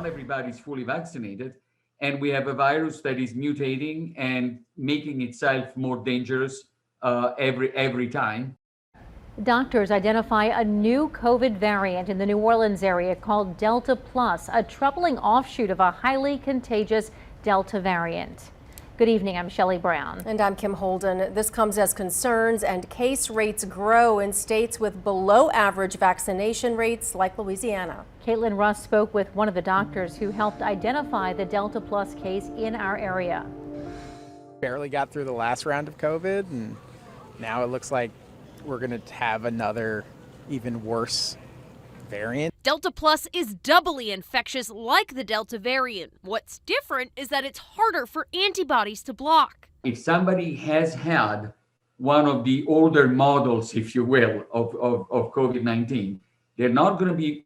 not everybody is fully vaccinated, and we have a virus that is mutating and making itself more dangerous every time. Doctors identify a new COVID variant in the New Orleans area called Delta Plus, a troubling offshoot of a highly contagious Delta variant. Good evening, I'm Shelley Brown. And I'm Kim Holden. This comes as concerns and case rates grow in states with below average vaccination rates like Louisiana. Caitlin Russ spoke with one of the doctors who helped identify the Delta Plus case in our area. Barely got through the last round of COVID, and now it looks like we're going to have another even worse variant. Delta Plus is doubly infectious like the Delta variant. What's different is that it's harder for antibodies to block. If somebody has had one of the older models, if you will, of COVID-19, they're not going to be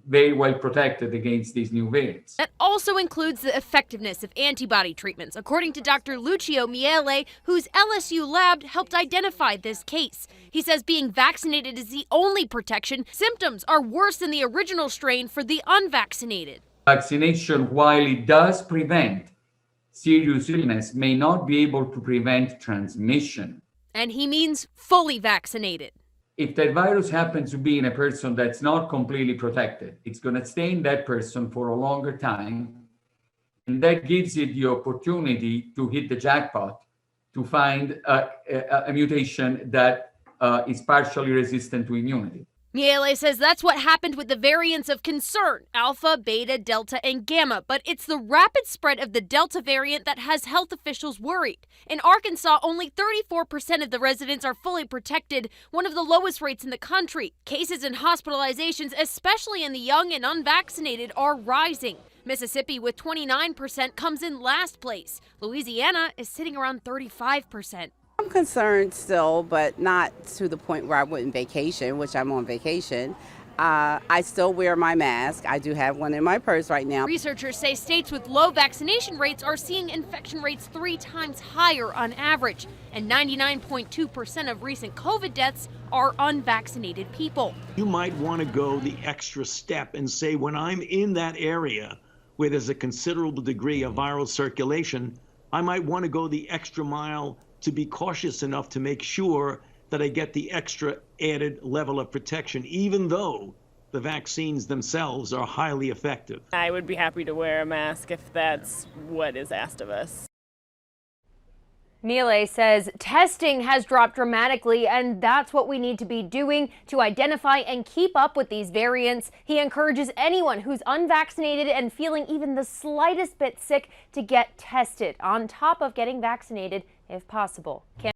very well protected against these new variants. That also includes the effectiveness of antibody treatments, according to Dr. Lucio Miele, whose LSU lab helped identify this case. He says being vaccinated is the only protection. Symptoms are worse than the original strain for the unvaccinated. Vaccination, while it does prevent serious illness, may not be able to prevent transmission. And he means fully vaccinated. If that virus happens to be in a person that's not completely protected, it's going to stay in that person for a longer time. And that gives it the opportunity to hit the jackpot, to find a mutation that is partially resistant to immunity. Miele says that's what happened with the variants of concern, Alpha, Beta, Delta, and Gamma. But it's the rapid spread of the Delta variant that has health officials worried. In Arkansas, only 34% of the residents are fully protected, one of the lowest rates in the country. Cases and hospitalizations, especially in the young and unvaccinated, are rising. Mississippi, with 29%, comes in last place. Louisiana is sitting around 35%. I'm concerned still, but not to the point where I wouldn't vacation, which I'm on vacation. I still wear my mask. I do have one in my purse right now. Researchers say states with low vaccination rates are seeing infection rates 3 times higher on average, and 99.2% of recent COVID deaths are unvaccinated people. You might want to go the extra step and say, when I'm in that area where there's a considerable degree of viral circulation, I might want to go the extra mile to be cautious enough to make sure that I get the extra added level of protection, even though the vaccines themselves are highly effective. I would be happy to wear a mask if that's what is asked of us. Miele says testing has dropped dramatically, and that's what we need to be doing to identify and keep up with these variants. He encourages anyone who's unvaccinated and feeling even the slightest bit sick to get tested on top of getting vaccinated if possible.